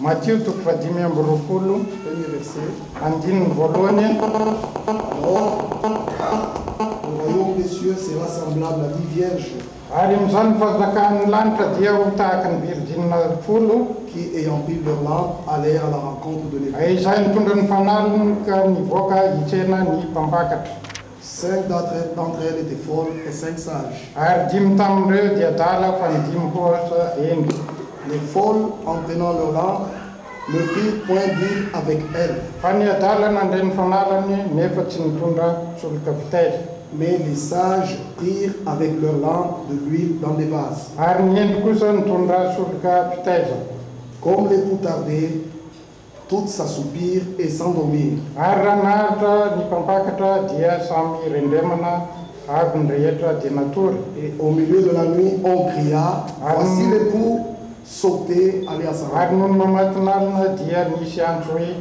Matthieu premier verset. Andin Volonia. Alors, le royaume des cieux sera semblable à 10 vierges Arimzan Fazakan Lantra Diautakan Virgin Fulu. Qui, ayant pris leur lampe, allèrent à la rencontre de l'époux. Aizain Tundan Fanal Nivoka Ichena Ni Pampakat. 5 d'entre elles étaient folles et 5 sages. Ardim Tamre Diatala Fandim Hosa Endi. Les folles, en prenant leur lampe, ne prirent point d'huile avec elles. Fania Dalan and then Fanalani, Nefatin Tunda Sulkapite. Mais les sages prirent avec leur lampe de l'huile dans des vases. Arnien Kusan Tunda Sulkapite. Comme l'époux tardait, toutes s'assoupirent et s'endormirent. Aranata Nipampakata Dia Sami Rendemana Agundrieta de Natur. Et au milieu de la nuit, on cria, voici l'époux, sautez, allez à sa rencontre. Arnun Mamatnalna Dia Nishansui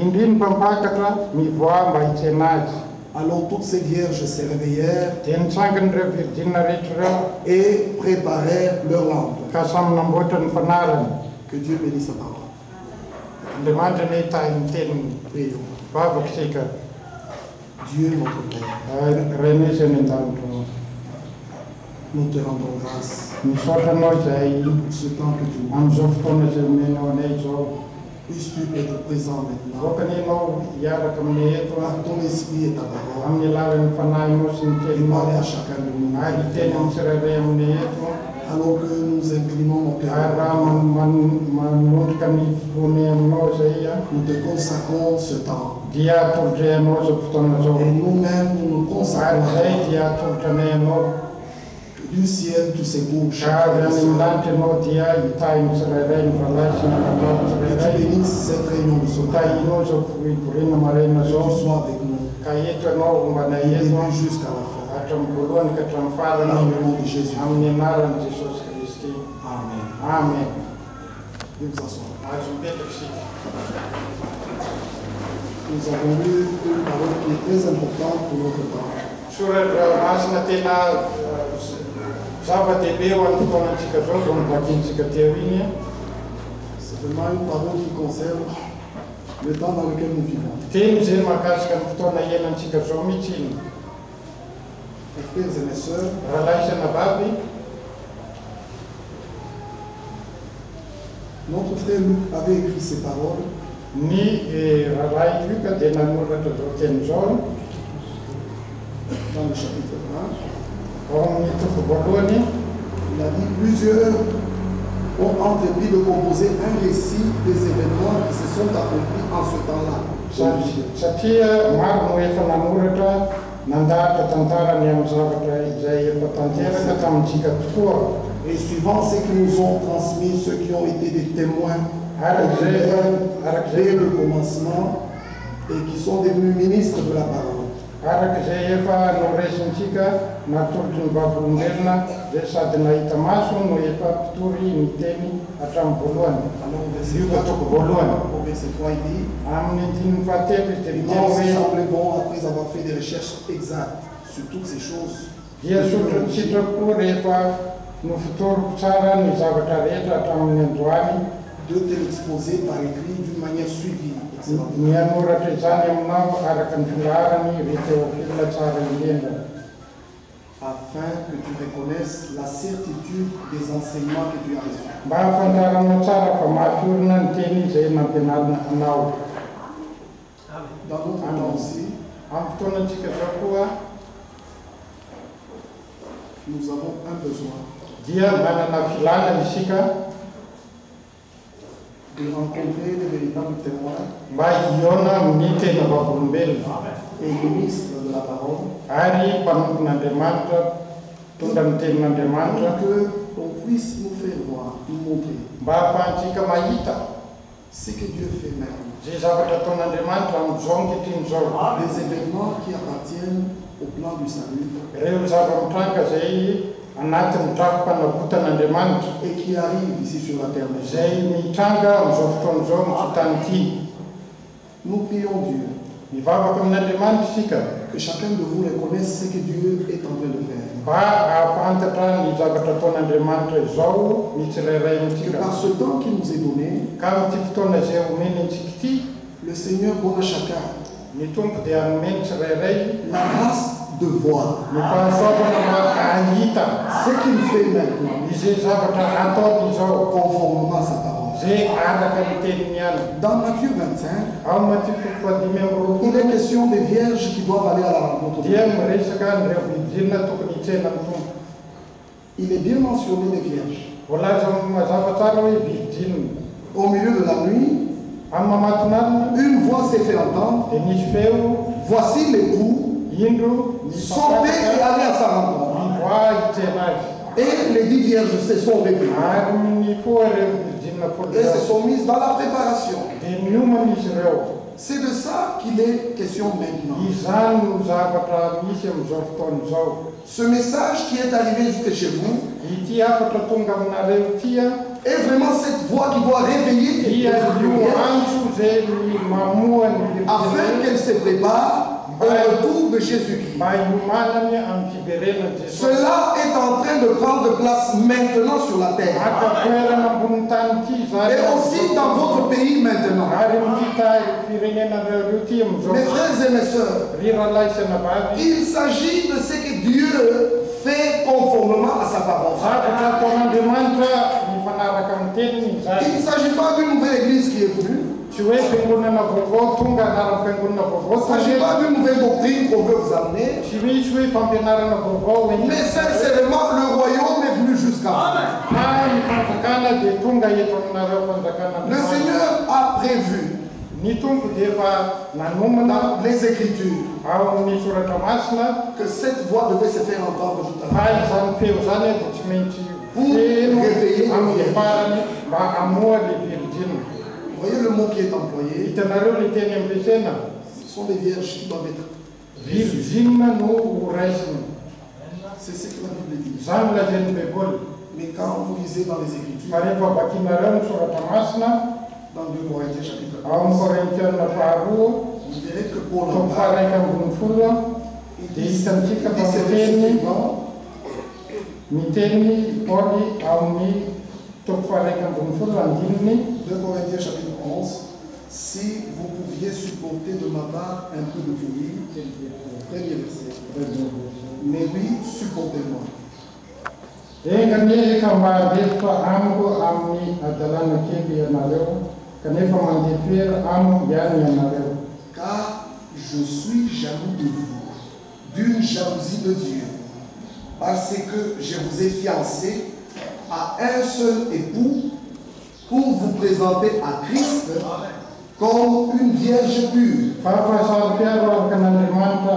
Indin Pampakata Mivoa Maitenaj. Alors toutes ces vierges se réveillèrent Tensangandre Virginaritra et préparèrent leur lampe. Kasam Nambotan Fanaran. Que Dieu bénisse sa parole. Demandez Ten Prions. Babaksika. Dieu notre Père, Renaissance. nous te rendons grâce Misotanoisai, pour ce temps que tu nous Amzoftonazo, puisses-tu être présent maintenant. Vokanino Yarakamneto, Par ton esprit et ta parole, Amilan Fanaimo et Sintelmo, parler à chacun de nous. Agitenum Serem Neto, Alors que nous inclinons nos cœurs, Aram Manutkani Funem Noseia, nous te consacrons ce temps. Dia Turgeno Et Softonazo, nous-mêmes, nous nous consacrons à Arzai toi. Dia Turtaneno, Du ciel, tu secoues chaque Shaganim personne. Lantino Dia, Itain Serem, Valashina Que tu Serem, bénisses cette réunion de ce matin. Taino Sofurina Marina Que tu Zo, sois avec nous, Kayeto no du Manayeto, début jusqu'à la fin. Atom Bulon Katamfara, Dans le nom de Jésus. Amninaran Jesus Christi. Amen. Amen. Nous vous asseoir. Azubetexi. Nous avons lu une parole qui est très importante pour notre temps. Sura Masna Tena Zava de Bewan Tonachika Zogum Bakinchika Tewinia. C'est vraiment une parole qui concerne le temps dans lequel nous vivons. Tem Zemakashka Tona Yenanchika Zomichin. Mes frères et mes sœurs, Relaisha Nababi. notre frère Luc avait écrit ces paroles Ni Ralai Luka de Namura de Tenzon. dans le chapitre 1. Om Nitu Boloni. Il a dit plusieurs ont entrepris de composer un récit des événements qui se sont accomplis en ce temps-là. Satia Marmo Efanamurata Nandata Tantara Niamzavata Jaya Patantera Katamchika Tua. Et suivant ce qui nous ont transmis, ceux qui ont été des témoins dès le commencement et qui sont devenus ministres de la parole. Arak Jayefa Noresinchika Naturtun Babunderna Desadna Itamasu Noyepa Pturi Niteni Atam Boluan. Alors au verset Yuga 3, Tok Boluan. au verset 3, il dit Amnitin Fatepi il m'a aussi Teritewe. semblé bon, après avoir fait des recherches exactes sur toutes ces choses, Yesu Chitapurepa Nufutur Sara Nizavatareta Tamnendwani. de te l'exposer par écrit d'une manière suivie. excellente. Niamura Tizani Mnau Arakan Filarani Viteofila Sara Yenda. Afin que tu reconnaisses la certitude des enseignements que tu as reçus. Bafantara Motsara Pamaturnan Teni Zena Penal Nau. Dans notre temps aussi, Amtona Chikazakua, nous avons un besoin Dia Manana Filana Lishika, de rencontrer les véritables témoins Bayona Mnite Navabumbel, et ministres de la parole, Ari Panukna Demanta, Tundamte pour Demanta, que l'on puisse nous faire voir, nous montrer Bapa Chika Mayita, ce que Dieu fait maintenant. Zizavatona Demanta, Zonkitin Zor, Des événements qui appartiennent au plan du salut Reusavamtanka Zei, Anatem Trapa Nakutana Demanta, et qui arrivent ici sur la terre. Zei Mitanga, Zofton Zom Chitanti, Nous prions Dieu Nivava Kamna Demanta Sika, que chacun de vous reconnaisse ce que Dieu est en train de faire. Ba fantatra ny zavatra ataon'Andriamanitra izao ny tsirairay que antsika. par ce temps qui nous est donné, Ka amin'ity fotoana izay omeny antsika ity, le Seigneur donne à chacun ny tompo dia nomeny tsirairay la grâce de voir ny fahasoavana mba ahita ce qu'il fait maintenant izay zavatra ataony izao conformément à sa parole. zay araka ny teniny ihany. Dans Matthieu 25, Ao Matthieu 25 il est question des vierges qui doivent aller à la rencontre de dia Dieu. miresaka nireo vidinina tokony hitsena ny tompo. Il est bien mentionné les vierges. Voalaza mazava tsara hoe vidinina. Au milieu de la nuit, Amin'ny mamatonalina une voix s'est fait entendre. dia nisy feo Voici l'époux, indro sortez et allez à sa rencontre. mivoa hitsena azy. Et les 10 vierges se sont réveillées Ary ny koa reo vidinina folo et se sont mises dans la préparation. dia miomana izy ireo. C'est de ça qu'il est question maintenant. Izany no zavatra misy amin'izao fotoana izao. Ce message qui est arrivé jusque chez vous Ity afatra tonga aminareo tia est vraiment cette voix qui doit réveiller les dia io vierges antso zay mamoa ny afin qu'elles se préparent au retour de Jésus-Christ. mba hiomanany amin'ny fiberenany Jesosy. Cela est en train de prendre place maintenant sur la terre Aka toerana ambony tany ity zany. et aussi dans votre pays maintenant. Ary mity firenenareo ity amin'izao. Mes frères et mes sœurs, Ry ralahy sy anavavy, il s'agit de ce que Dieu fait conformément à sa parole. zavatra ataon'Andriamanitra mifanaraka amin'ny teniny Il zany. ne s'agit pas d'une nouvelle église qui est venue. Tsy hoe fiangonana vaovao tonga anaram-piangonana Il vaovao ne s'agit pas d'une nouvelle doctrine qu'on veut vous amener. tsy misy hoe fampianarana vaovao Mais sincèrement, le royaume est venu jusqu'à vous. fa ny fanjakana dia tonga eto aminareo fanjakana. Le Seigneur a prévu Ny tompo dia efa nanomana dans les Écritures ao amin'ny soratra masina que cette voix devait se faire entendre tout à fa l'heure. izany feo zany dia tsy maintsy Pour réveiller les amin'ny vierges. farany mba hamoa le virgine. Vous voyez le mot qui est employé. Hitanareo le teny ampiasaina Ce sont des vierges qui doivent être. virgine no ho raisiny. C'est ce que la Bible dit. Zany lazain'ny baiboly. Mais quand vous lisez dans les Écritures, Fa rehefa vakinareo ny soratra masina dans 2 Corinthiens chapitre ao amin'ny 11, Korintiana faharoa vous verrez que Paul toko en parle. faharaiky ambin'ny folo Il dia dit hitantsika fa ces versets miteny suivants. miteny Paoly ao amin'ny toko faharaiky ambin'ny folo andininy 2 Corinthiens chapitre 11. Si vous pouviez supporter de ma part un peu de folie, premier verset. Mais oui, supportez-moi. engany ka mba handefitra amiko amin'ny adalana kely ianareo kanefa mandefera amiko ihany ianareo. Car je suis jaloux de vous, d'une jalousie de Dieu, parce que je vous ai fiancé à un seul époux pour vous présenter à Christ comme une vierge pure. Fahafahasarom-piaro araka n'Andriamanitra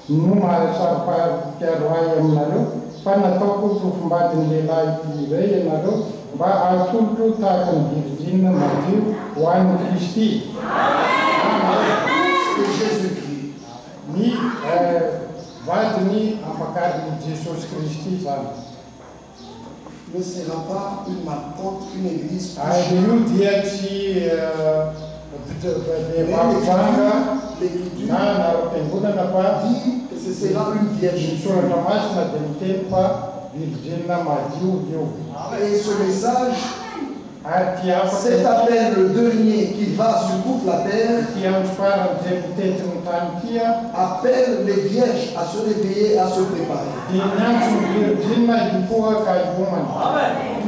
no mahasaro-piaro ahy aminareo fa nataoko fofombadiny lehilahy iray ianareo mba ahatolotro tahaka ny virgine madio ho an'ny Kristy. C'est Jésus-Christ. Ny vadiny ampakariny Jesosy Kristy zany. Ne sera pas une marcotte, une église Ary io dia tsy vavanga l'Écriture na naram-piangonana fa dit que ce sera une vierge ny pure. soratra masina dia miteny fa virgine madio io. Et ce message, Ary ty cet afaka appel, le dernier qui va sur toute la terre, ty andro farany zay mitetin'ny tany tia appelle les vierges à se réveiller, à se préparer. dia niantso ny virgine hipoha ka hiomana.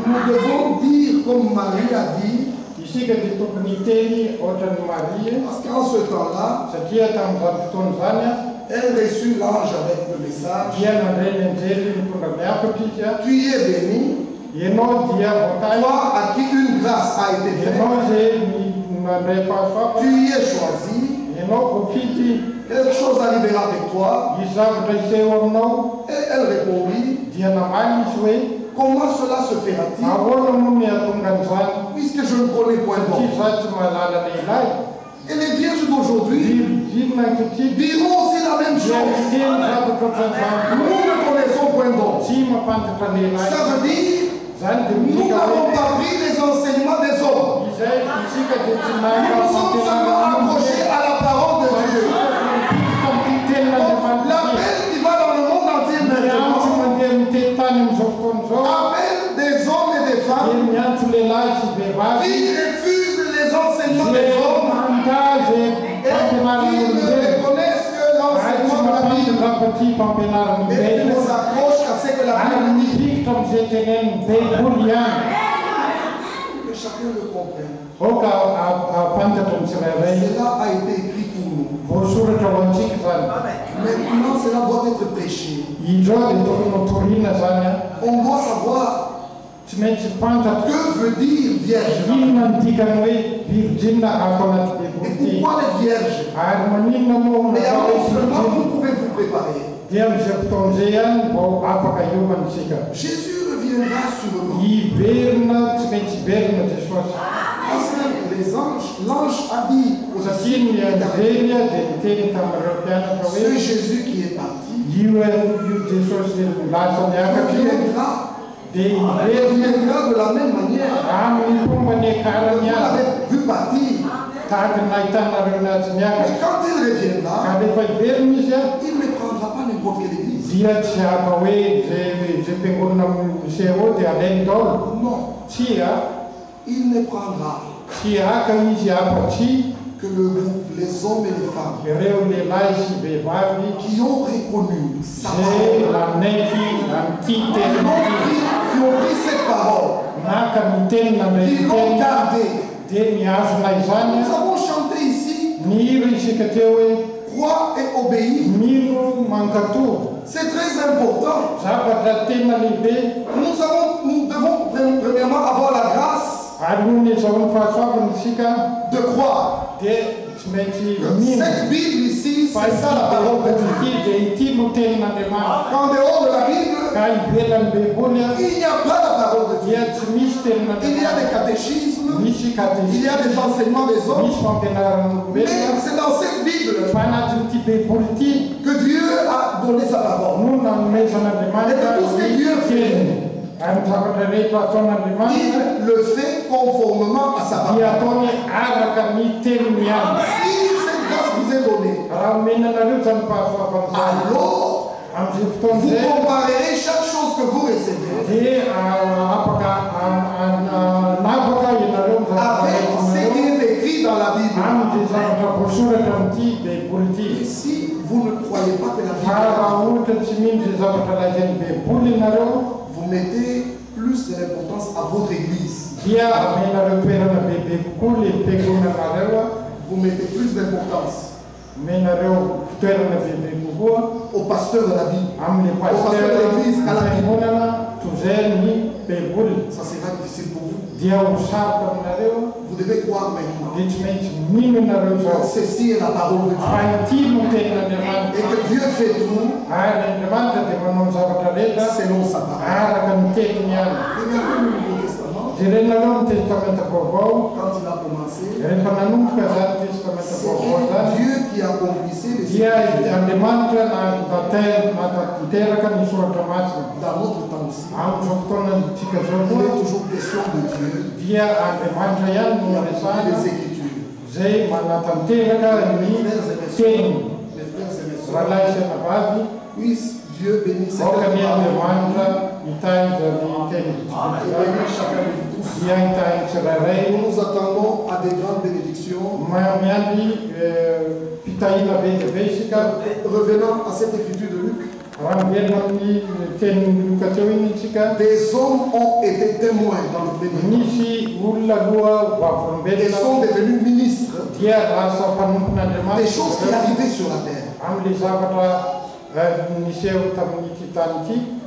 Nous devons dire comme Marie a dit, Isika dia tokony hiteny ohatran'ny Maria parce qu'en ce temps-là, satria tamin'izany fotoana zany elle reçut l'ange avec le message, dia nandray ny anjely mitondra miakatra izy a. tu es béni, Ianao dia voatany, toi à qui une grâce a été faite, ianao zay nandray fahafafa, tu y es choisi, ianao voafity, quelque chose arrivera avec toi. izy zavatra iseho aminao. Et elle répondit, Dia namaly izy hoe comment cela se fera-t-il, ahoana moa ny atonga an'izany puisque je ne connais point satria d'homme. za tsy mahalala lehilahy. Et les vierges d'aujourd'hui Virgine ankehitriny diront aussi la même dia chose. miteny zavatra ohatran'izany. Nous ne connaissons point d'homme. Tsy mampantatra lehilahy. Ça veut dire, Zany dia nous midika n'avons hoe pas pris les enseignements des hommes. izay isika dia tsy Nous sommes seulement accrochés à la parole de Dieu. tenina Donc, l'appel qui va dans le monde entier maintenant, vehivavy qui refusent les enseignements des hommes mandazy et qui ne reconnaissent que l'enseignement de la Bible et qui ne s'accrochent à ce que la Bible dit. Que chacun le comprenne. Cela a été écrit pour nous. Maintenant, cela doit être prêché. On doit savoir que veut dire vierge. Et pourquoi les vierges? Mais alors seulement vous pouvez vous préparer. Jésus reviendra sur nous. Parce que les anges, l'ange a dit aux disciples, ce Jésus qui est parti, reviendra de la même manière. Vous l'avez vu partir. Mais quand il reviendra, il ne prendra pas n'importe quelle église. Non. Il ne prendra que le groupe, les hommes et les femmes, qui ont reconnu sa parole, qui ont pris cette parole, qui l'ont gardée. Nous avons chanté ici, croire et obéir. C'est très important. Nous devons premièrement avoir la grâce de croire. Cette Bible ici, c'est ça la parole de Dieu. En dehors de la Bible, il n'y a pas la parole de Dieu. Il y a des catéchismes, il y a des enseignements des hommes, mais c'est dans cette Bible que Dieu a donné sa parole. Et que tout ce que Dieu fait, il le fait conformément à sa parole. Si cette grâce vous est donnée, alors vous comparerez chaque chose que vous recevez avec ce qui est écrit dans la Bible. Et si vous ne croyez pas que la Bible, vous mettez plus d'importance à votre église. Vous mettez plus d'importance au pasteur de la Bible, au pasteur de l'église, à la Bible. Ça sera difficile pour vous. Vous devez croire maintenant. Ceci est la parole de Dieu. Et que Dieu fait tout selon sa parole. Regardez le Nouveau Testament. Quand il a commencé, c'est Dieu qui accomplissait les Écritures. Dans notre temps aussi, il est toujours question de Dieu, des Écritures. Mes frères et messieurs, puisse Dieu bénir cette parole et bénir chacun de vous tous. Nous nous attendons à des grandes bénédictions. Revenant à cette écriture de Luc, des hommes ont été témoins dans le pays et sont devenus ministres des choses qui arrivaient sur la terre.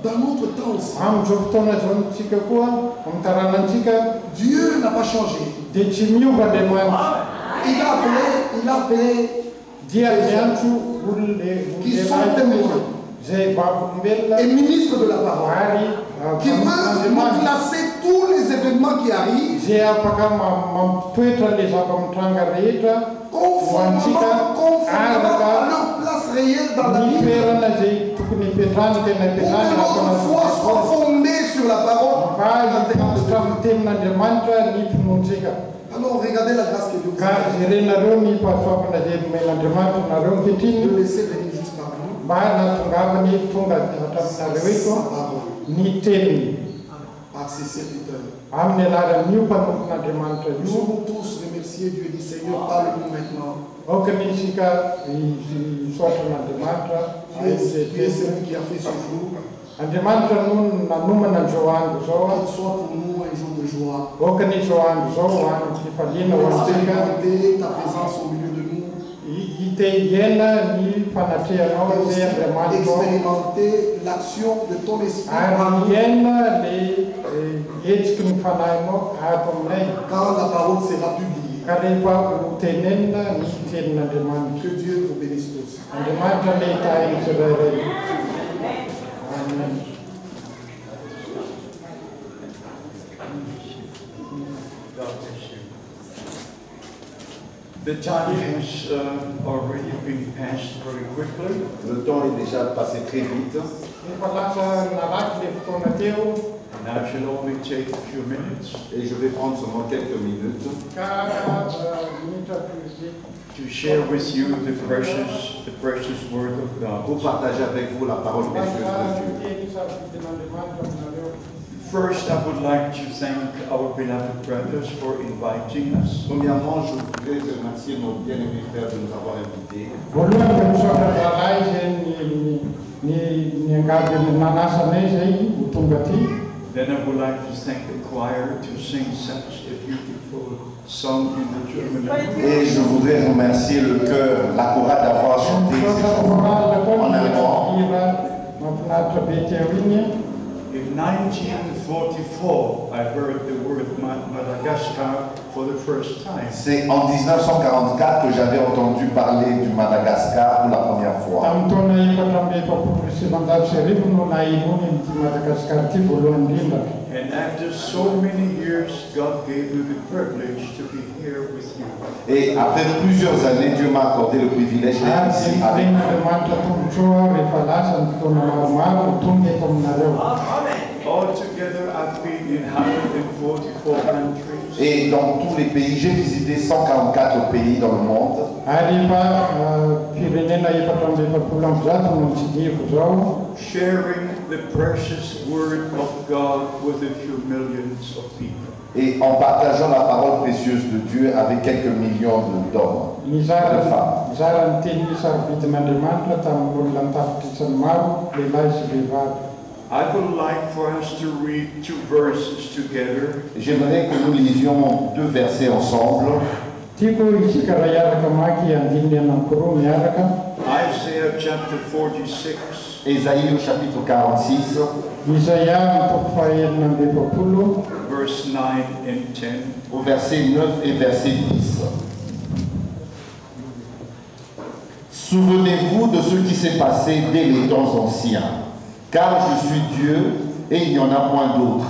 Dans notre temps aussi, Dieu n'a pas changé. Il a appelé qui sont témoins et ministres de la parole, qui peuvent classer tous les événements qui arrivent conformément à leur place réelle dans la Bible, pour que notre foi soit fondée sur la parole. Alors regardez la grâce que Dieu vous a de laisser venir jusqu'à vous. par ses serviteurs. Nous Nous sommes tous remerciés Dieu dit Seigneur, parle-nous maintenant. Tu es celui qui a fait ce jour. Qu'il soit pour nous un jour de joie. Expérimenter ta présence au milieu de nous. Expérimenter l'action de ton esprit. Quand la parole sera publiée. Que Dieu vous bénisse tous. Amen. The time has already been passed very quickly. Le temps est déjà passé très vite. And I shall only take a few minutes Et je vais prendre seulement quelques minutes to share with you the precious word of pour God. partager avec vous la parole précieuse de Dieu. First, I would like to thank our beloved brothers for inviting us. Premièrement, je voudrais remercier nos bien-aimés frères de nous avoir invités. Then I would like to thank the choir to sing such a beautiful song in the German language. Et je voudrais remercier le chœur, la chorale d'avoir chanté en allemand. In 1944, I heard the word Madagascar for the first time. C'est en 1944 que j'avais entendu parler du Madagascar pour la première fois. And after so many years, God gave me the privilege to be here with you. Et après plusieurs années, Dieu m'a accordé le privilège d'être ici avec Altogether, I've been in 144 countries. Et dans tous les pays, j'ai visité 144 pays dans le monde. Sharing the precious word of God with a few millions of people. Et en partageant la parole précieuse de Dieu avec quelques millions d'hommes, de femmes. I would like for us to read two verses together. J'aimerais que nous lisions deux versets ensemble. Isaiah chapter 46. Ésaïe au chapitre 46, verse 9 and 10. au verset 9 et verset 10. Souvenez-vous de ce qui s'est passé dès les temps anciens, car je suis Dieu et il n'y en a point d'autre.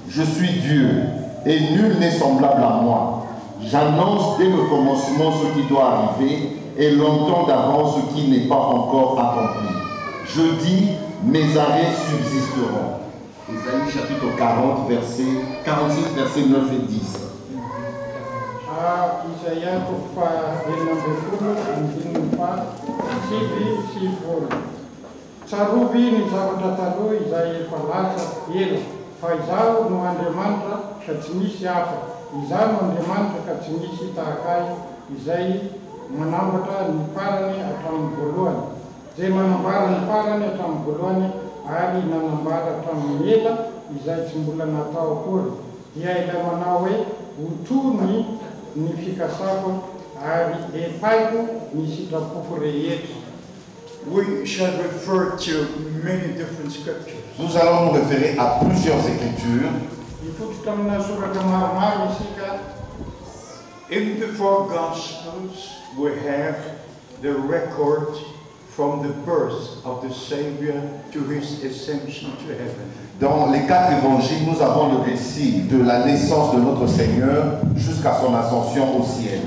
Je suis Dieu et nul n'est semblable à moi. J'annonce dès le commencement ce qui doit arriver et longtemps d'avance ce qui n'est pas encore accompli. Je dis, mes arrêts subsisteront. Ésaïe chapitre 40, 46, versets 9 et 10. Zay manambara ny farany hatramin'ny voalohany ary nanambara hatramin'ny ela izay tsy mbola natao akory. Dia ilay manao hoe hotony ny fikasako ary efaiko ny sitrapoko rehetra. We shall refer to many different scriptures. Nous allons nous référer à plusieurs écritures. Ifototra amina soratra maromaro isika. In the four Gospels, we have the record from the birth of the Savior to his ascension to heaven. Dans les 4 évangiles, nous avons le récit de la naissance de notre Seigneur jusqu'à son ascension au ciel.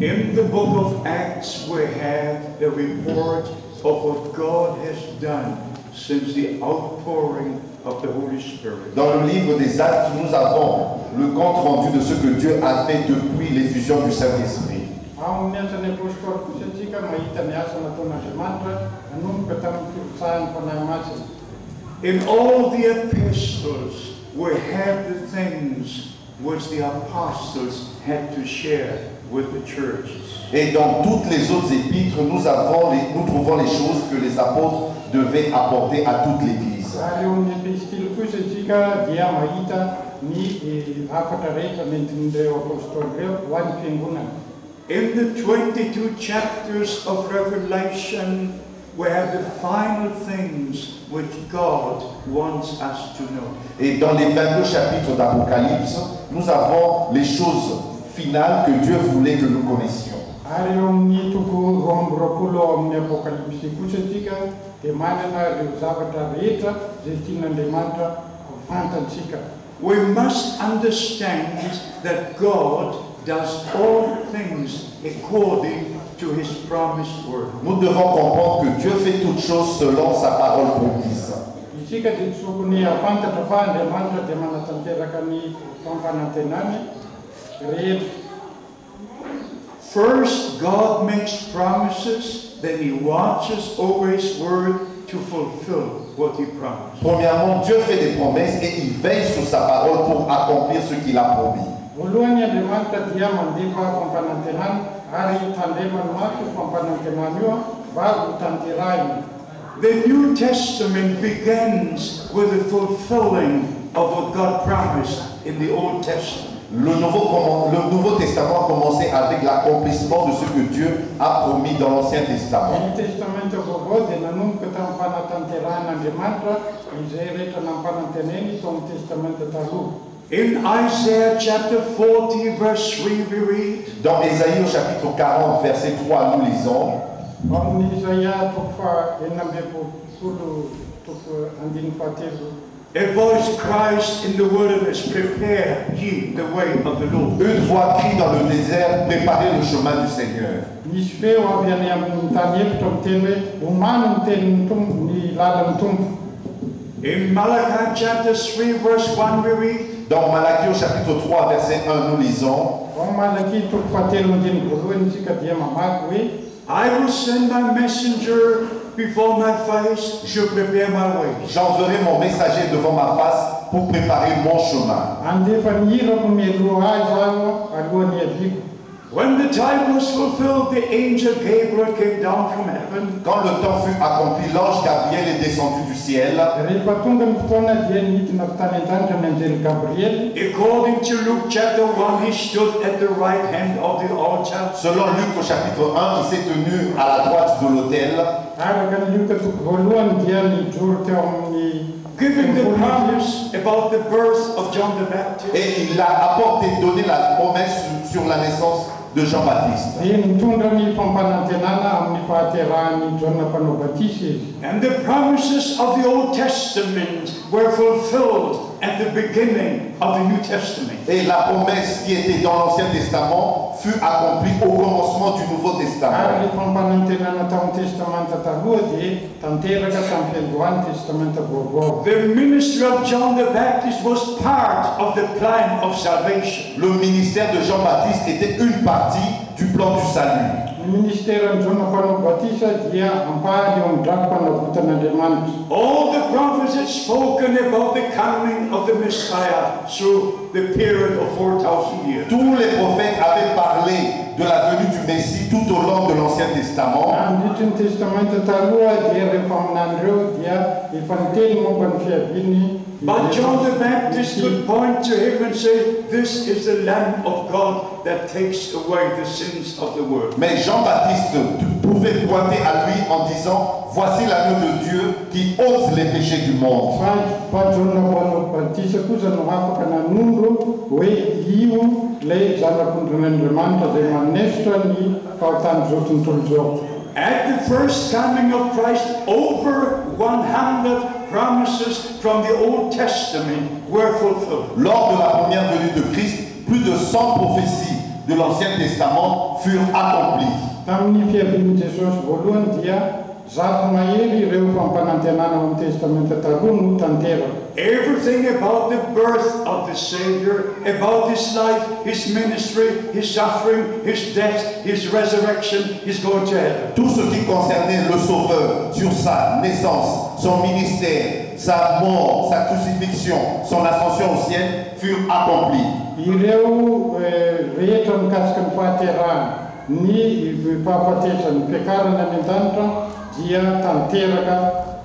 In the book of Acts, we have the report of what God has done since the outpouring of the Holy Spirit. Dans le livre des Actes, nous avons le compte rendu de ce que Dieu a fait depuis l'effusion du Saint-Esprit. Amin'ny asany apôstôly kosa antsika mahita ny asa nataon'Andriamanitra nanomboka tamin'ny firotsahany fanahy masina. In all the epistles, we have the things which the apostles had to share with the churches. Et dans toutes les autres épîtres, nous trouvons les choses que les apôtres devaient apporter à toute l'Église. Ary eo amin'ny epistily kosa antsika dia mahita ny afatra rehetra nentin'ireo apôstôly ireo ho an'ny fiangonana. In the 22 chapters of Revelation, we have the final things which God wants us to know. Et dans les 22 chapitres d'Apocalypse, nous avons les choses finales que Dieu voulait que nous connaissions. Ary eo amin'ny toko roapolo amin'ny apokalipsy kosa antsika dia manana ireo zavatra rehetra izay tian'Andriamanitra fantatsika. We must understand that God does all things according to his promised word. Nous devons comprendre que Dieu fait toutes choses selon sa parole promise. Isika dia tsokony afantatra fa Andriamanitra dia manatanteraka ny fampanantenany rehetra. First, God makes promises, then he watches over his word to fulfill what he promised. Premièrement, Dieu fait des promesses et il veille sur sa parole pour accomplir ce qu'il a promis. Voalohany Andriamanitra dia mandefa fampanantenany ary tandremany mafy fampanantenany io mba ho tanterahiny. The New Testament begins with the fulfilling of what God promised in the Old Testament. Le Nouveau Testament a commencé avec l'accomplissement de ce que Dieu a promis dans l'Ancien Testament. Ny testamento vaovao dia nanomboka tamin'ny fanatanteran'Andriamanitra izay rehetra nampananteneny tao amin'ny testamento taloha. In Isaiah chapter 40 verse 3 we read, Dans Ésaïe au chapitre 40 verset 3 nous lisons, Amin'ny Isaia toko faha-enambefolo toko andiny fahatelo. a voice cries in the wilderness, prepare ye the way of the Lord. une voix crie dans le désert, préparez le chemin du Seigneur. Misy feo avy any amin'ny tany efitra miteny hoe omano ny tenin'ny tompo ny lalan'ny tompo. In Malachi chapter 3 verse 1 we read, Dans Malachie au chapitre 3 verset 1 nous lisons, Ao Malaki toko fahatelo andiny voalohany isika dia mamaky hoe I will send my messenger before my face, je prepare my way. j'enverrai mon messager devant ma face pour préparer mon chemin. andefa ny hirako mialoha azy aho alohan'ny aviko. When the time was fulfilled, the angel Gabriel came down from heaven. Quand le temps fut accompli, l'ange Gabriel est descendu du ciel. Rehefa tonga ny fotoana dia nihitina tany an-danitra ny anjely Gabriel. According to Luke chapter 1, he stood at the right hand of the altar. Selon Luc au chapitre 1, il s'est tenu à la droite de l'autel, Araka ny Luka toko voalohany dia nijoro teo amin'ny Giving the promise about the birth of John the Baptist. et il a apporté, donné la promesse sur la naissance de Jean-Baptiste. dia nitondra ny fampanantenana amin'ny fahaterahan'ny Jona mpanao batisy izy. And the promises of the Old Testament were fulfilled at the beginning of the New Testament. Et la promesse qui était dans l'Ancien Testament fut accomplie au commencement du Nouveau Ary Testament. ny fampanantenana tamin'ny testamenta taloha dia tanteraka tamin'ny fiandohan'ny testamenta vaovao. The ministry of John the Baptist was part of the plan of salvation. Le ministère de Jean-Baptiste était une partie du plan du salut. Ny ministeran'ny Jona mpanao batisa dia ampahany eo amin'ny drakom-panavotan'Andriamanitra. All the prophets had spoken about the coming of the Messiah through the period of 4,000 years. Tous les prophètes avaient parlé de la venue du Messie tout au long de l'Ancien Testament. Andritry ny testamenta taloha dia rehefa amin'andreo dia efa niteny momba ny fiaviany. But John the Baptist could point to him and say, this is the Lamb of God that takes away the sins of the world. Mais Jean-Baptiste pouvait pointer à lui en disant, voici l'agneau de Dieu qui ôte les péchés du monde. Fa Jona mpanao batisa kosa no afaka nanondro hoe io ilay zanak'ondrin'Andriamanitra izay manesitra ny fahotany zotony tontolo zao. At the first coming of Christ, over 100 promises from the Old Testament were fulfilled. Lors de la première venue de Christ, plus de 100 prophéties de l'Ancien Testament furent accomplies. Tamin'ny fiavian'i Jesosy voalohany dia zato mahery ireo fampanantenana amin'ny testamenta taloha no tanteraka. Everything about the birth of the Savior, about his life, his ministry, his suffering, his death, his resurrection, is going to heaven. Tout ce qui concernait le Sauveur sur sa naissance, son ministère, sa mort, sa crucifixion, son ascension au ciel furent accomplis. Ireo rehetra mikasika ny fahaterahana ny fahafatesany fiakarana any an-danitra dia tanteraka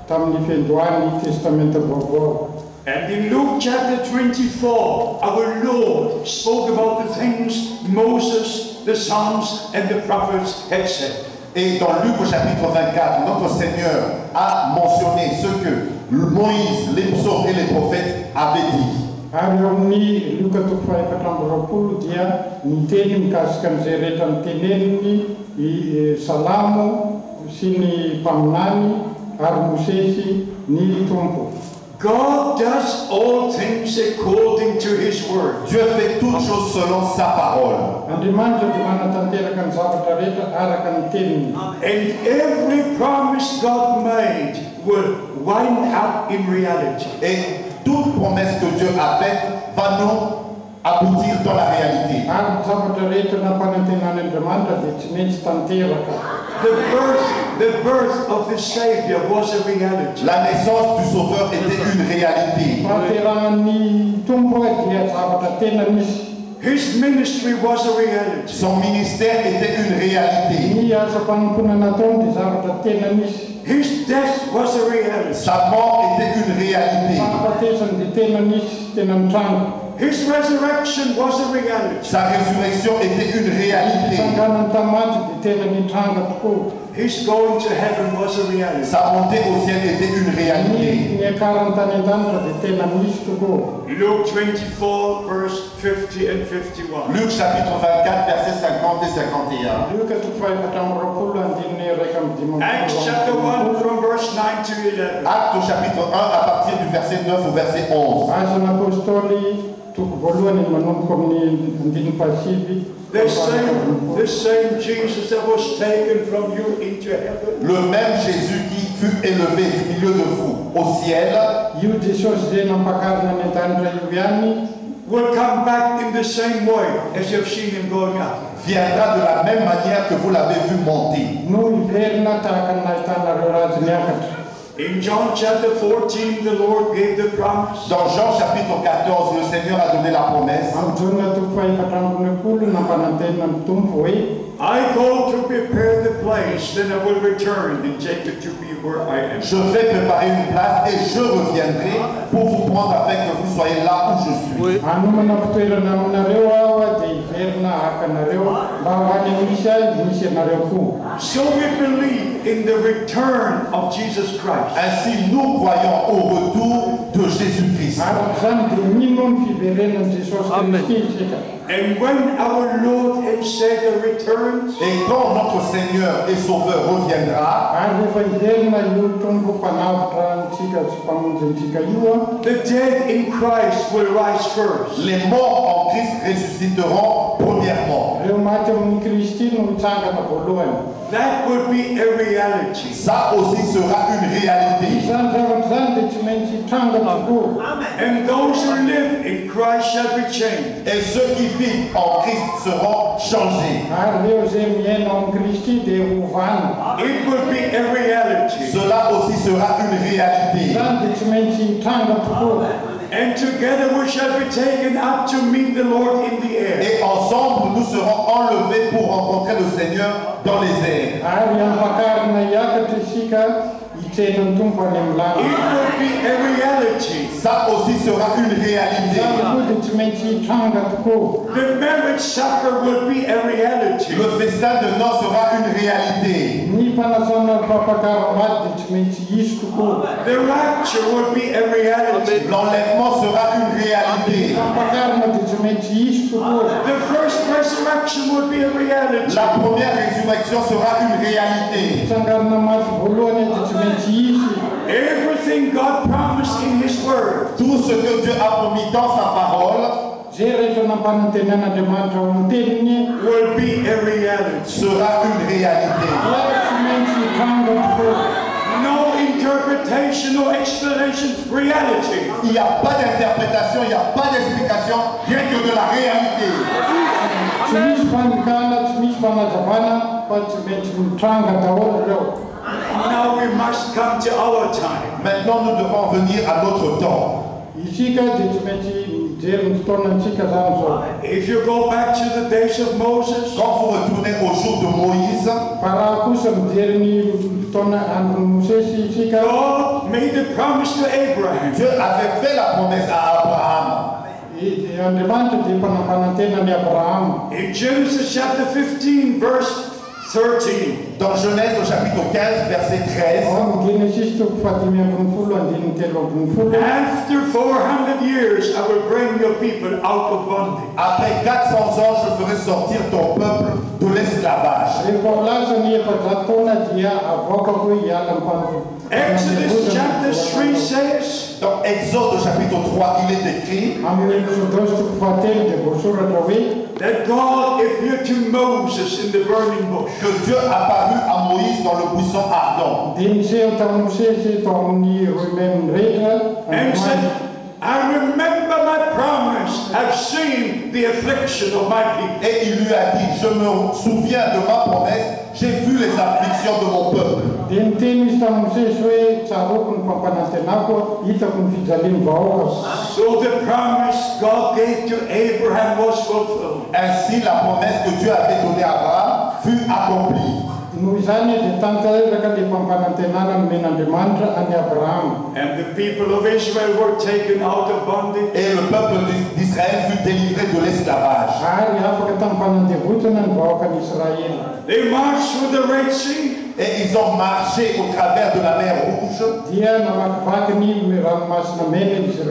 tamin'ny fiandohan'ny testamenta vaovao. And in Luke chapter 24, our Lord spoke about the things Moses, the Psalms, and the prophets had said. Et dans Luc au chapitre 24, notre Seigneur a mentionné ce que Moïse, les psaumes et les prophètes avaient dit. Ary eo amin'ny Luka 24:20 dia niteny mikasika an'izay rehetra niteneniny i Salamo sy ny mpaminany ary Mosesy ny Tompo. God does all things according to his word. Dieu fait toutes choses selon sa parole. Andriamanitra dia manatanteraka ny zavatra rehetra araka ny teniny. And every promise God made will wind up in reality. Et toute promesse que Dieu a faite va nous aboutir dans la réalité. Ary zavatra rehetra nampanantenany Andriamanitra dia tsy maintsy tanteraka. The birth of the Savior was a reality. La naissance du Sauveur était une réalité. Faterahan'ny Tompo dia zavatra tena misy. His ministry was a reality. Son ministère était une réalité. Ny asa-panompoana nataony dia zavatra tena misy. His death was a reality. Sa mort était une réalité. Fahafatesany dia tena misy, tena mitranga. His resurrection was a reality. Sa résurrection était une réalité. Sanganany tamaty dia tena mitranga tokoa. His going to heaven was a reality. Sa montée au ciel était une réalité. Ny akarany tany an-danitra dia tena misy tokoa. Luke 24, verse 50 and 51. Luc chapitre 24, versets 50 et 51. Luka 24:20 andininy 1:15. Acts chapter 1 from verse 9 to 11. Acte au chapitre 1 à partir du verset 9 au verset 11. Asany apôstôly toko voalohany manomboka amin'ny andininy fahasivy. The same Jesus that was taken from you into heaven. Le même Jésus qui fut élevé du milieu de vous au ciel Io Jesosy zay nampakarina any an-danitra io ihany will come back in the same way as you've seen him going up. viendra de la même manière que vous l'avez vu monter. no iverina tahaka ny nahitanareo razy niakatra. In John chapter 14, the Lord gave the promise. Dans Jean chapitre 14, le Seigneur a donné la promesse. Amin'ny jonina toko fahefatrambin'olo nampanantena ny Tompo hoe I go to prepare the place, then I will return and take you to be where I am. Je vais préparer une place et je reviendrai pour vous prendre afin que vous soyez là où je suis. hanomana fitoerana aminareo aho dia iverina hakanareo mba ho any misy ahy misy anareo koa. So we believe in the return of Jesus Christ. Ainsi, nous croyons au retour de Jésus-Christ. Araka zany dia mino ny fiverenan'i Jesosy Kristy isika. And when our Lord and Savior returns, Et quand notre Seigneur et Sauveur reviendra, ary rehefa iverina io Tompo mpanavitra antsika sy mpamonjy antsika io a, the dead in Christ will rise first. les morts en Christ ressusciteront premièrement. reo maty amin'ny Kristy no hitsangana voalohany. That will be a reality. Ça aussi sera une réalité. Zany zavatra zany dia tsy maintsy hitranga tokoa. And those who live in Christ shall be changed. Et ceux qui vivent en Christ seront changés. Ary reo zay miaina ao amin'ny Kristy dia hovana. It will be a reality. Cela aussi sera une réalité. Zany dia tsy maintsy hitranga tokoa. And together we shall be taken up to meet the Lord in the air. Et ensemble, nous serons enlevés pour rencontrer le Seigneur dans les airs. Ary ampakarina hiakatra isika hitsenan'ny Tompo any amin'ny It lalana. will be a reality. Ça aussi sera une réalité. Zany koa dia tsy maintsy hitranga tokoa. The marriage supper will be a reality. Le festin de noces sera une réalité. Ny fanasana fampakaram-bady dia tsy maintsy hisy tokoa. The rapture will be a reality. L'enlèvement sera une réalité. Fampakarina dia tsy maintsy hisy tokoa. The first resurrection will be a reality. La première résurrection sera une réalité. Sangarina maty voalohany dia tsy maintsy hisy. Everything God promised in His Word Tout ce que Dieu a promis dans sa parole zay rehetra nampanantenan'Andriamanitra ao amin'ny teniny will be a reality. sera une réalité. dia tsy maintsy hitranga tokoa. No interpretation interpretation or explanation, reality. Il n'y a pas d'interprétation, il n'y a pas d'explication, rien que de la réalité. Now we must come to our time. Maintenant, nous devons venir à notre temps. If you go back to the days of Moses, Quand vous retournez au jour de Moïse, God made a promise to Abraham. Dieu avait fait la promesse à Abraham. In Genesis chapter 15, verse 13. Dans Genèse au chapitre 15, verset 13, After 400 years, I will bring your people out of bondage. après 400 ans, je ferai sortir ton peuple de l'esclavage. Exodus chapter 3 says, Dans Exode au chapitre 3, il est écrit that God appeared to Moses in the burning bush. que Dieu apparut à Moïse dans le buisson ardent. And said, I remember my promise. I've seen the affliction of my people. Et il lui a dit, je me souviens de ma promesse, j'ai vu les afflictions de mon peuple. So the promise God gave to Abraham was fulfilled. Ainsi, la promesse que Dieu avait donnée à Abraham fut accomplie. And the people of Israel were taken out of bondage. Et le peuple d'Israël fut délivré de l'esclavage. They marched through the Red Sea. Et ils ont marché au travers de la mer Rouge.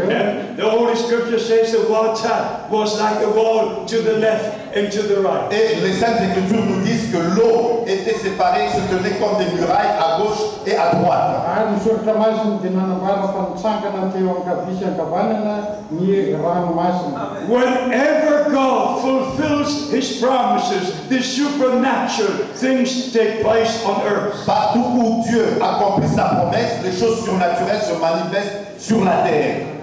And the Holy Scripture says the water was like a wall to the left and to the right. Et les Saintes Écritures nous disent que l'eau était séparée, se tenait comme des murailles à gauche et à droite. Whenever God fulfills His promises, the supernatural things take place on earth. Partout où Dieu accomplit sa promesse, les choses surnaturelles se manifestent sur la terre.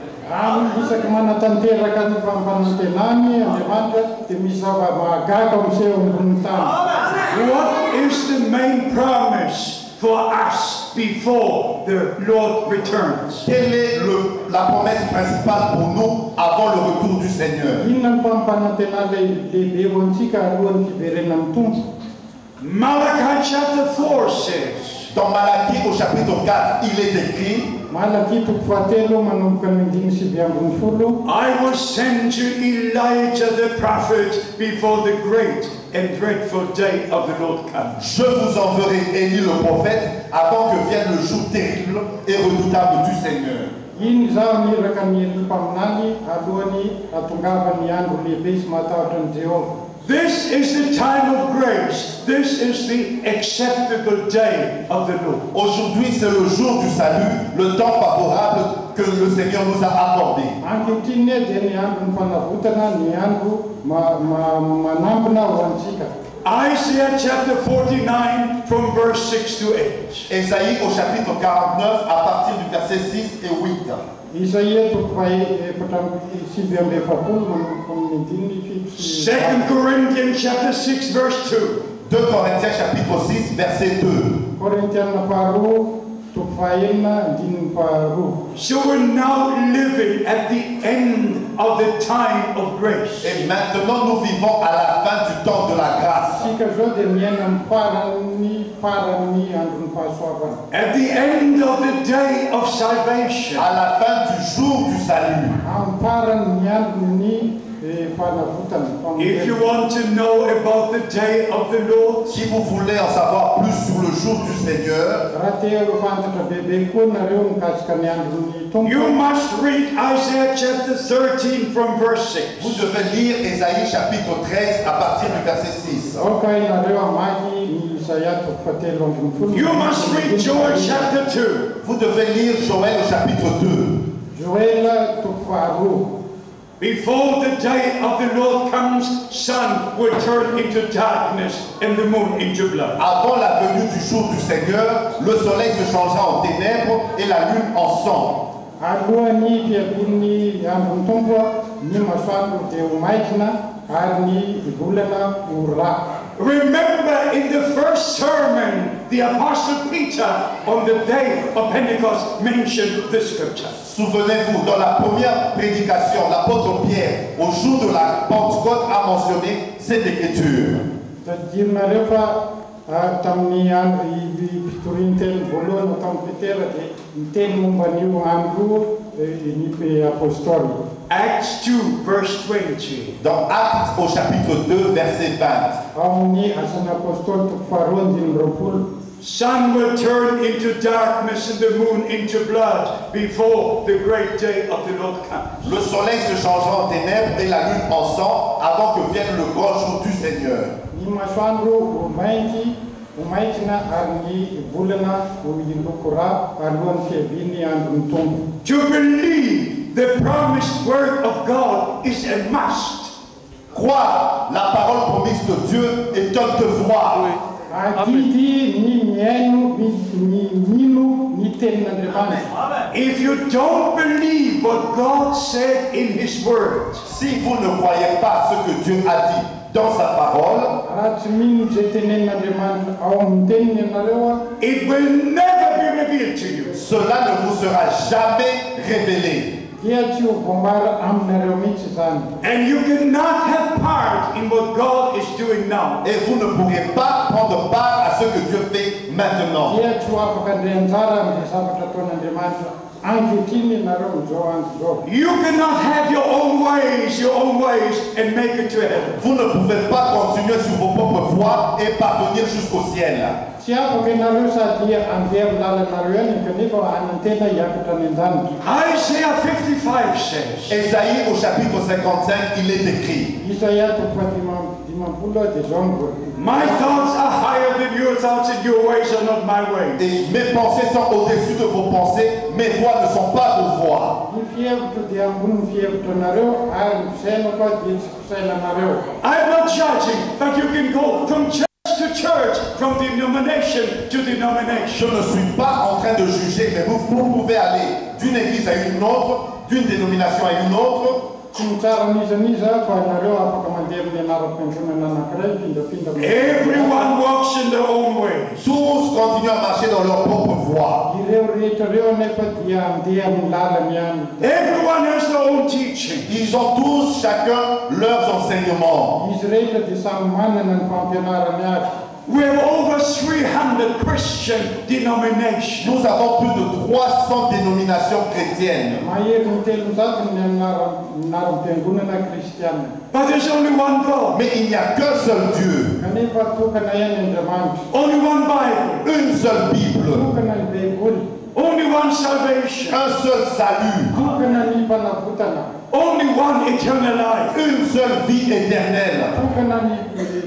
What is the main promise for us before the Lord returns? Quelle est la promesse principale pour nous avant le retour du Seigneur? Malachi chapter 4 says, Dans Malachie au chapitre 4, il est écrit, I will send you Elijah the prophet before the great and dreadful day of the Lord comes. je vous enverrai Élie le prophète avant que vienne le jour terrible et redoutable du Seigneur. This is the time of grace. This is the acceptable day of the Lord. Aujourd'hui, c'est le jour du salut, le temps favorable que le Seigneur nous a accordé. Isaiah chapter 49 from verse 6 to 8. Ésaïe au chapitre 49 à partir du verset 6 et 8. 2 Corinthians chapter 6 verse 2. 2 Corinthiens chapitre 6 verset 2. So we're now living at the end of the time of grace. Et maintenant nous vivons à la fin du temps de la grâce. At the end of the day of salvation. À la fin du jour du salut. If you want to know about the day of the Lord, Si vous voulez en savoir plus sur le jour du Seigneur, you must read Isaiah chapter 13 from verse 6. vous devez lire Ésaïe chapitre 13 à partir du verset 6. You must read Joel chapter 2. Vous devez lire Joël au chapitre 2. Before the day of the Lord comes, sun will turn into darkness and the moon into blood. Avant la venue venue du jour du Seigneur, le soleil se changera en ténèbres et la lune en sang. Alohan'ny fiabin'ny andron'ny tompo ny masoandro dia ho maikina ary ny volana ho rà. Remember in the first sermon, the Apostle Peter on the day of Pentecost mentioned the scripture. Souvenez-vous, dans la première prédication, l'apôtre Pierre, au jour de la Pentecôte, a mentionné cette écriture. Tadidinareo fa tamin'ny andro fitoriany teny voalohany tamin'ny Petera dia niteny momba an'io andro ny apôstôly. Acts 2 verse 20. Dans Actes au chapitre 2, verset 20. Ao amin'ny asan'ny apôstôly toko faharoa andimy roapolo. Sun will turn into darkness and the moon into blood before the great day of the Lord comes. Le soleil se changera en ténèbres et la lune en sang avant que vienne le grand jour du Seigneur. Ny masoandro ho mainty, ho maikina ary ny volana ho iloko rà alohan'ny fiavian'ny andron'ny tompo. To believe the promised word of God is a must. Croire la parole promise de Dieu est un devoir. Adidy ny miaino ny mino ny tenin'Andriamanitra. If you don't believe what God said in His word, Si vous ne croyez pas ce que Dieu a dit dans sa parole, Raha tsy mino zay tenenin'Andriamanitra ao amin'ny teniny ianareo it will never be revealed to you. cela ne vous sera jamais révélé. dia tsy ho voambara aminareo mihitsy zany. And you cannot have part in what God is doing now. Et vous ne pourrez pas prendre part à ce que Dieu fait maintenant. Dia tsy ho afaka handray anjara amin'izay zavatra ataon'Andriamanitra ankehitriny ianareo amin'izao andro zao. You cannot have your own ways, and make it to heaven. Vous ne pouvez pas continuer sur vos propres voies et parvenir jusqu'au ciel. Tsy afaka ianareo sady andeha amin'ny lalanareo any kanefa anantena hiakatra any an-danitra. Isaiah 55 says, Ésaïe au chapitre 55, il est écrit: Isaia toko dimampolo dia zao mivoaka. my thoughts are higher than your thoughts, and your ways are not my ways. Et mes pensées sont au-dessus de vos pensées, mes voies ne sont pas vos voies. Ny fihevitro dia ambony fihevitranareo ary ny fisaina koa dia tsy fisainanareo. I'm not judging, but you can go from church to church, from denomination to Je denomination. ne suis pas en train de juger, mais vous pouvez aller d'une église à une autre, d'une dénomination à une autre. Tsy mitsara nizaniza fa ianareo afaka mandeha amin'ny anaram-piangonana anankiray pindrapindra. Everyone walks in their own ways. Tous continuent à marcher dans leur propre voie. Ireo rehetrareo nefa dia andeha amin'ny lalany ihany. Everyone has their own teaching. Ils ont tous, chacun, leurs enseignements. Izy rehetra dia samy manana ny fampianarany avy. We have over 300 Christian denominations. Nous avons plus de 300 dénominations chrétiennes. Mahery ny telonjato ny anaram-piangonana kristiana. But there's only one God, Mais il n'y a qu'un seul Dieu, Kanefa tokana ihany Andriamanitra. only one Bible, une seule Bible, Tokana ny baiboly. only one salvation, un seul salut, Tokana ny fanavotana. only one eternal life, une seule vie éternelle, Tokana ny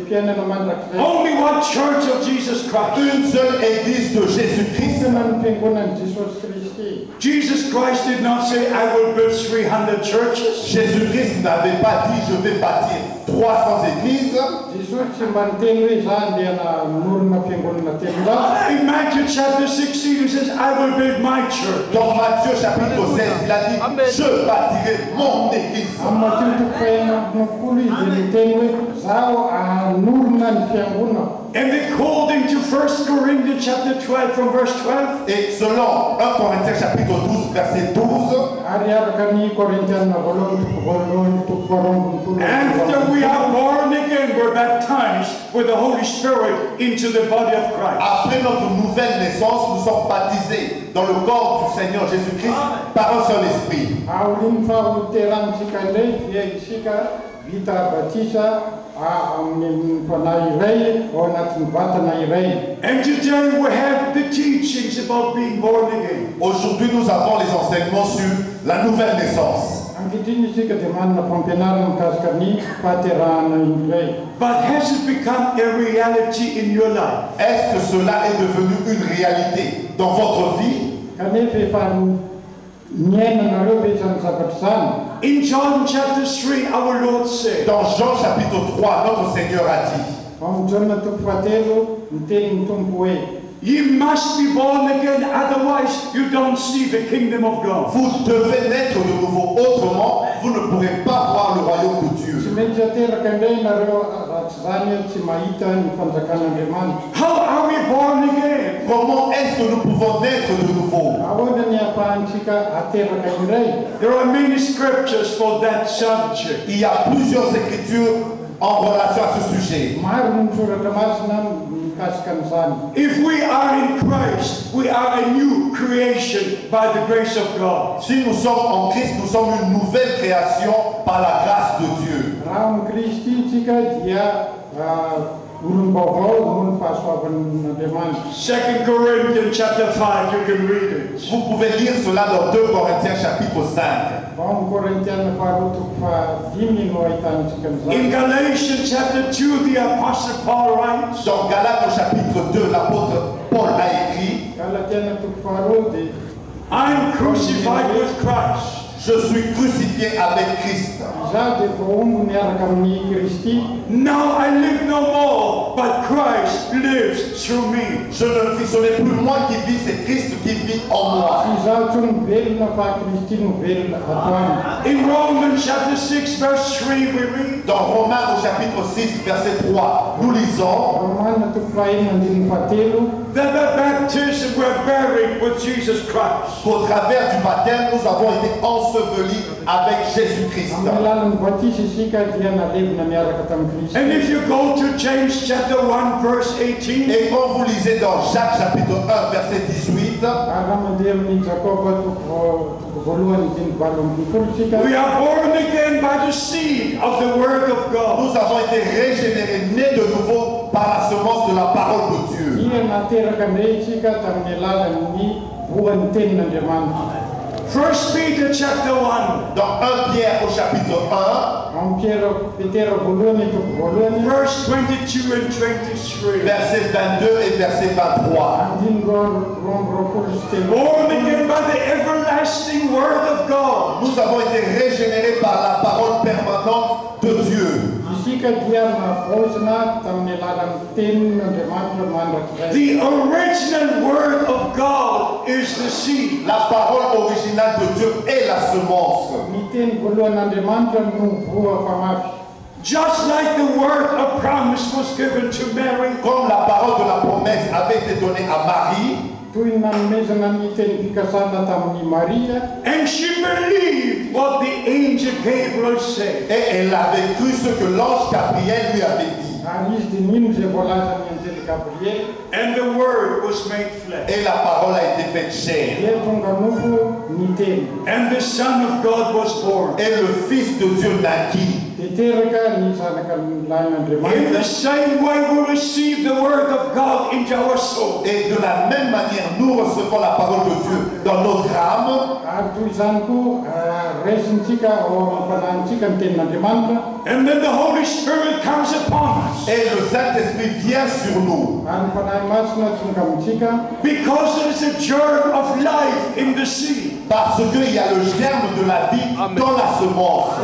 fiainana mandrakizay. only one church of Jesus Christ. une seule église de Jésus-Christ. Tokana ny fiangonan'i Jesosy Kristy. Jesus Christ did not say, I will build 300 churches. Jésus-Christ n'avait pas dit je vais bâtir 300 églises. Jesosy tsy mba niteny hoe za andeha nanorina fiangonana telonjato. In Matthew chapter 16, he says, I will build my church. Dans Matthieu chapitre 16, il a dit je bâtirai mon église. Amin'ny Mateo toko faha-enina-polo izy dia niteny hoe zaho hanorina ny fiangonana. And according to 1 Corinthians chapter 12 from verse 12, Et selon 1 Corinthiens chapitre 12, verset 12, Ary araka ny Korintiana voalohany toko faharoambin'ny folo. after we are born again, we're baptized with the Holy Spirit into the body of Christ. après notre nouvelle naissance, nous sommes baptisés dans le corps du Seigneur Jésus-Christ par un seul esprit. Aoriany fahaterantsika indray dia isika vita batisa amin'ny fanahy iray ao anatin'ny vatana iray. And today we have the teachings about being born again. Aujourd'hui, nous avons les enseignements sur la nouvelle naissance. Ankehitriny isika dia manana fampianarana mikasika ny fahaterahana iray. But has it become a reality in your life? Est-ce que cela est devenu une réalité dans votre vie? Kanefa efa niainanareo ve izany zavatra izany. In John chapter 3, our Lord said, Dans Jean chapitre 3, notre Seigneur a dit, You must be born again, otherwise you don't see the kingdom of God. Vous devez naître de nouveau, autrement vous ne pourrez pas voir le royaume de Dieu. How are we born again? Comment est-ce que nous pouvons naître de nouveau? There are many scriptures for that subject. Il y a plusieurs écritures en relation à ce sujet. If we are in Christ, we are a new creation by the grace of God. Si nous sommes en Christ, nous sommes une nouvelle création par la grâce de Dieu. 2 Corinthians chapter 5, you can read it. Vous pouvez lire cela dans 2 Corinthiens chapitre 5. In Galatians chapter 2, the Apostle Paul writes, Dans Galates au chapitre 2, l'apôtre Paul a écrit: I'm crucified with Christ. Je suis crucifié avec Christ. Now I live no more, but Christ lives through me. Ce n'est plus moi qui vis, c'est Christ qui vit en moi. In Romans chapter 6, verse 3, we read, Dans Romains au chapitre 6, verset 3, nous lisons that the baptism we're buried with Jesus Christ. qu'au travers du baptême, nous avons été ensevelis avec Jésus-Christ. And if you go to James chapter 1, verse 18, Et quand vous lisez dans Jacques chapitre 1, verset 18, we are born again by the seed of the word of God. nous avons été régénérés, nés de nouveau par la semence de la parole de Dieu. 1 Peter chapter 1, Dans 1 Pierre au chapitre 1, verse 22 and 23. verset 22 et verset 23. Born again by the everlasting word of God. Nous avons été régénérés par la parole permanente de Dieu. The original word of God is the seed. La parole originale de Dieu est la semence. Just like the word of promise was given to Mary, Comme la parole de la promesse avait été donnée à Marie, and she believed what the angel Gabriel said. et elle avait cru ce que l'ange Gabriel lui avait dit. And the word was made flesh. Et la parole a été faite chair. And the Son of God was born. Et le Fils de Dieu naquit. In the same way we receive the word of God into our soul. Et de la même manière, nous recevons la parole de Dieu dans notre âme. And then the Holy Spirit comes upon us. Et le Saint-Esprit vient sur nous. Because there is a germ of life in the seed. Parce qu'il y a le germe de la vie dans la semence.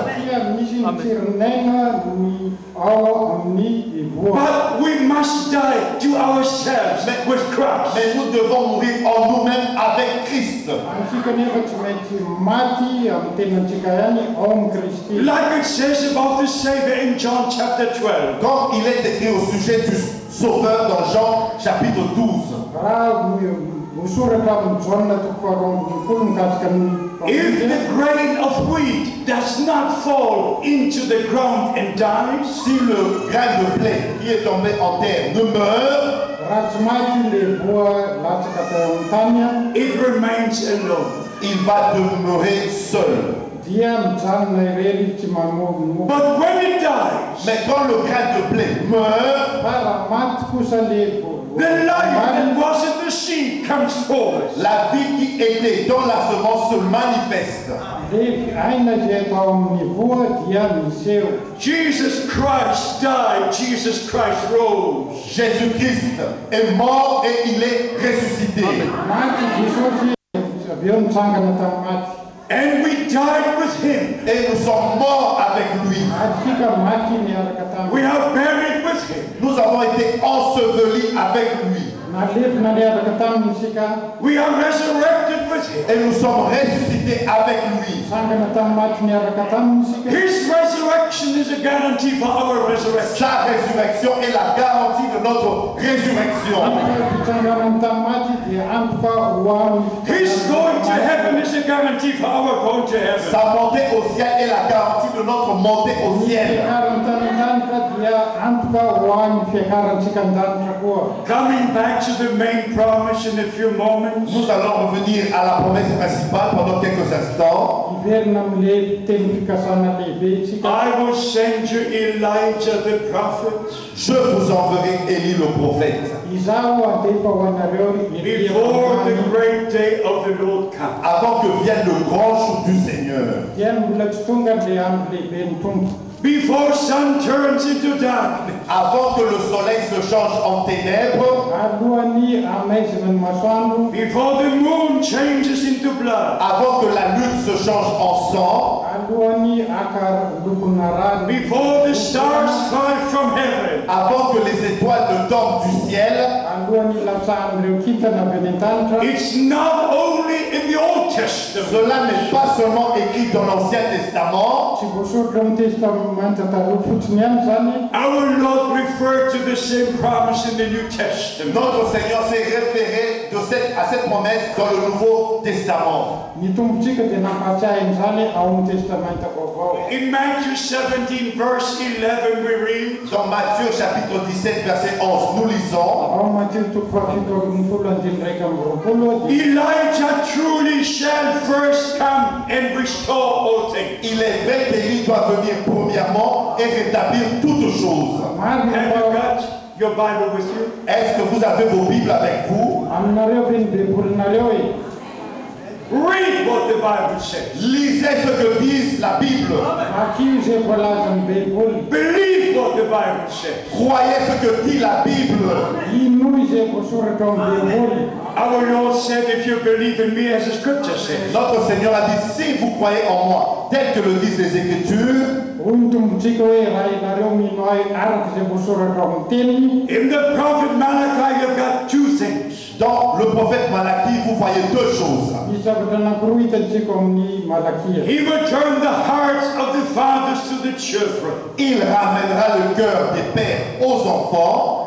But we must die to ourselves with Christ. Mais nous devons mourir en nous-mêmes avec Christ. Like it says about the Savior in John chapter 12. Comme il est écrit au sujet du Sauveur dans Jean chapitre 12. If the grain of wheat does not fall into the ground and dies, Si le grain de blé qui est tombé en terre ne meurt, it remains alone. il va demeurer seul. But when it dies, Mais quand le grain de blé meurt, the life that was in the seed comes forth. la vie qui était dans la semence se manifeste. Jesus Christ died, Jesus Christ rose. Jésus-Christ est mort et il est ressuscité. And we died with him. Et nous sommes morts avec lui. We are buried with with him. Nous avons été ensevelis avec lui. We are resurrected with him. Et nous sommes ressuscités avec lui. His resurrection is a guarantee for our resurrection. Sa résurrection est la garantie de notre résurrection. His going to heaven is a guarantee for our going to heaven. Sa montée au ciel est la garantie de notre montée au ciel. Coming back to the main promise in a few moments. Nous allons revenir à la promesse principale pendant quelques instants. I will send you Elijah the prophet. Je vous enverrai Élie le prophète. Before the great day of the Lord comes. Avant que vienne le grand jour du Seigneur. Before sun turns into darkness. Avant que le soleil se change en ténèbres. Before the moon changes into blood. Avant que la lune se change en sang. Before the stars fall from heaven. Avant que les étoiles ne tombent du ciel. It's not only in the Old Testament. Cela n'est pas seulement écrit dans l'Ancien Testament. Our Lord referred to the same promise in the New Testament. Notre Seigneur s'est référé à cette promesse dans le Nouveau Testament. In Matthew 17 verse 11 we read. Dans Matthieu chapitre 17 verset 11 nous lisons. Elijah truly shall first come and restore all things. Il est vrai qu'Élie doit venir premièrement et rétablir toutes choses. Have you got your Bible with you? Est-ce que vous avez vos Bibles avec vous? Read what the Bible says. Lisez ce que dit la Bible. Believe what the Bible says. Croyez ce que dit la Bible. Our Lord said, if you believe in me, as the scripture says. Notre Seigneur a dit, si vous croyez en moi, tel que le disent les Écritures. In the prophet Malachi, you've got two things. Dans le prophète Malachi, vous voyez deux choses. He will turn the hearts of the fathers to the children. Il ramènera le cœur des pères aux enfants.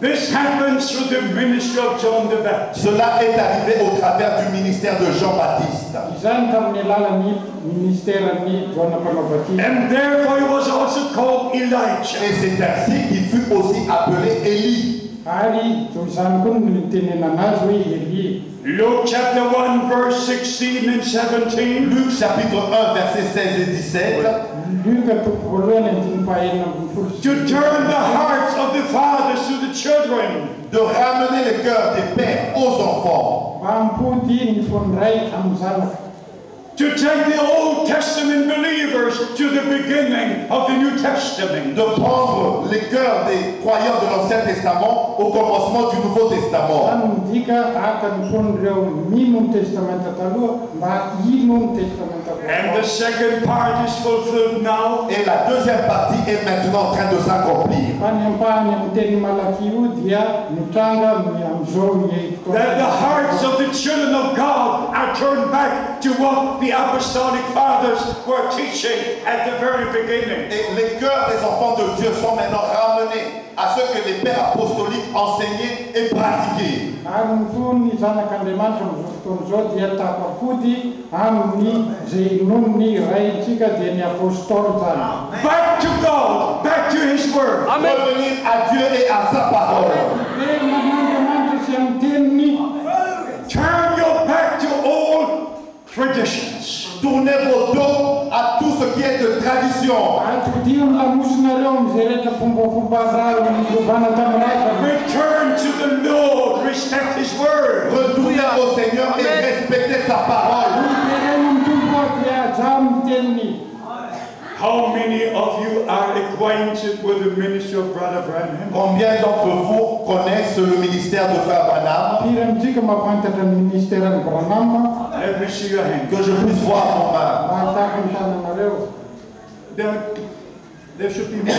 This happens through the ministry of John the Baptist. Cela est arrivé au travers du ministère de Jean-Baptiste. And therefore he was also called Elijah. Et c'est ainsi qu'il fut aussi appelé Élie. Luke chapter 1 verse 16 and 17. Luc chapitre 1 versets 16 et 17. To turn the hearts of the fathers to the children. De ramener le cœur des pères aux enfants. To take the Old Testament believers to the beginning of the New Testament. De prendre les cœurs des croyants de l'Ancien Testament au commencement du Nouveau Testament. And the second part is fulfilled now. Et la deuxième partie est maintenant en train de s'accomplir. That the hearts of the children of God are turned back to what the apostolic fathers were teaching at the very beginning. Et les cœurs des enfants de Dieu sont maintenant ramenés à ce que les pères apostoliques enseignaient et pratiquaient. Back to God, back to His Word. Revenir à Dieu et à sa parole. Turn your back to old traditions. Tournez vos dos à tout ce qui est de tradition. Return to the Lord, respect His Word. Retournez au Seigneur et respectez sa parole. How many of you are acquainted with the ministry of Brother Branham? Combien d'entre vous connaissent le ministère de Frère Branham? Let me see your hand. Que je puisse voir mon main. there should be more.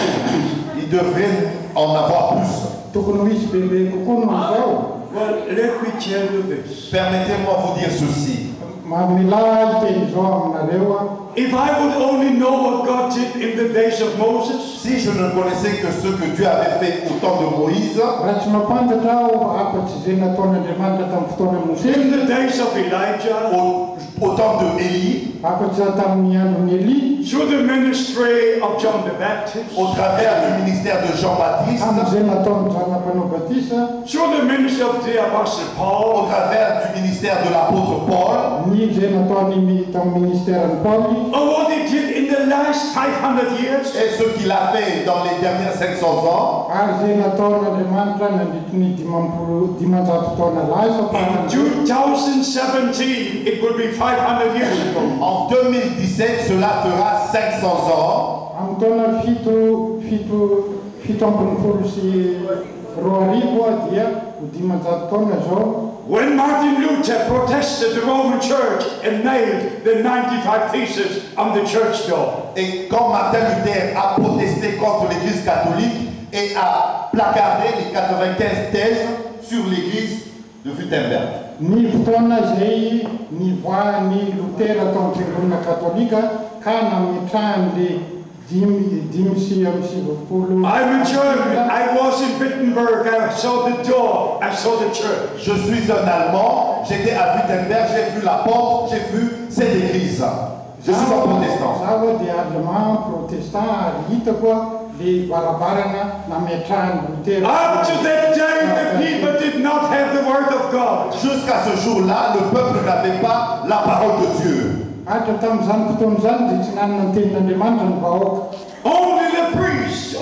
Il devrait en avoir plus. tokony ho isy bebe kokoa noho izao. Well, let me tell you this. Permettez-moi vous dire ceci. Mamilay teny izao aminareo a. If I would only know what God did in the days of Moses, Si je ne connaissais que ce que Dieu avait fait au temps de Moïse, raha tsy mampantatra aho afa-tsy izay nataon'Andriamanitra tamin'ny fotoana Mose, in the days of Elijah, au temps de Élie, afa-tsy tamin'ny andron'ny Elia, through the ministry of John the Baptist, au travers du ministère de Jean-Baptiste, amin'izay nataon'ny zanampanao Batisa, through the ministry of the Apostle au Paul, travers du ministère de l'apôtre Paul, ny izay nataony tamin'ny ministèran'ny Pauli, or what he did in the last 500 years, et ce qu'il a fait dans les dernières 500 ans, ary izay nataon'Andriamanitra nandritry ny 500 taona lasa in 2017 it will be 500 years ago. en 2017, cela fera 500 ans. amin'ny taona fito ambin'ny folo sy roa arivo dia ho 500 taona zao. When Martin Luther protested the Roman Church and nailed the 95 Theses on the church door. Et quand Martin Luther a protesté contre l'Église catholique et a placardé les 95 thèses sur l'Église de Wittenberg. Ny fotoana izay nivoahan'ny Lutera tao amin'ny fiangonana katolika ka nametrahan'le dimy sy amby sivifolo. I'm a German. I was in Wittenberg. I saw the door. I saw the church. Je suis un Allemand, j'étais à Wittenberg, j'ai vu la porte, j'ai vu cette église. Je suis un protestant. Zaho dia allemand protestant ary hitako le varavarana nametrahan'ny Lutera. Up to that day, the people did not have the word of God. Jusqu'à ce jour-là, le peuple n'avait pas la parole de Dieu. Hatra tamin'izany fotoana zany dia tsy nanana ny tenin'Andriamanitra ny vahoaka. Only the priests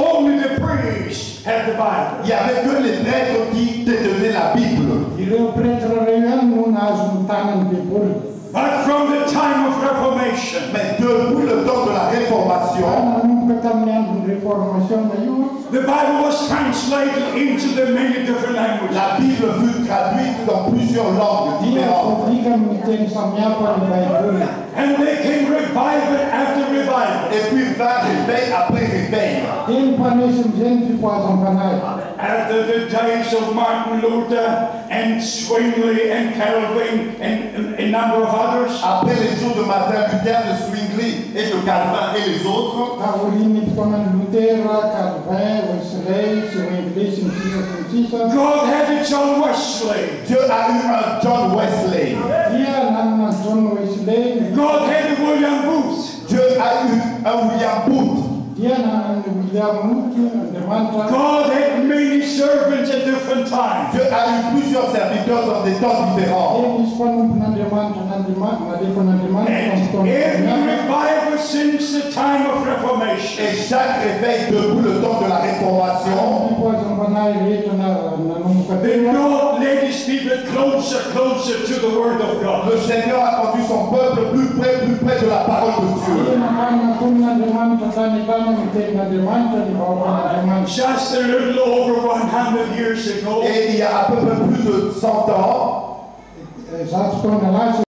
had the Bible. Il n'y avait que les prêtres qui détenaient la Bible. Ireo pretra reo ihany no nahazo ny tanany Baiboly. But from the time of Reformation, Mais depuis le temps de la Réformation, nanomboka tamin'ny andron'ny réformationna io, the Bible was translated into the many different languages. la Bible fut traduite dans plusieurs langues dia différentes. publika amin'ny teny samihafa ny Baiboly. And they came revival after revival. Et puis vint réveil après réveil. Teny mpanesy am'izay ny fipoazam-panahy. After the days of Martin Luther and Zwingli and Calvin and a number of others, Après les jours de Martin Luther, de Zwingli et de Calvin et les autres, Taorian'ny fotoanan'ny Lutera, Calvin, Wesley, Zwingli sy ny sisa sy ny sisa. God had a John Wesley. Dieu a eu un John Wesley. Dia nanana John Wesley, God had a William Booth. Dieu a eu un William Booth. dia nanana William Booth, Andriamanitra. God had many servants at different times. Dieu a eu plusieurs serviteurs dans des temps différents. Dia misy mpanompon'Andriamanitra nalefan'Andriamanitra And amin'ny every fotoana revival since the time of Reformation, Et chaque réveil depuis le temps de la Réformation, fipoazam-panahy rehetra nanomboka the teo. Lord led his people closer to the Word of God. le Seigneur a conduit son peuple plus près de la parole de Dieu. Dia nakany naton'Andriamanitra tany amin'ny tenin'Andriamanitra ny vahoakan'Andriamanitra. Just a little over 100 years ago, Et il y a à peu près plus de 100 ans, Zato taona lasa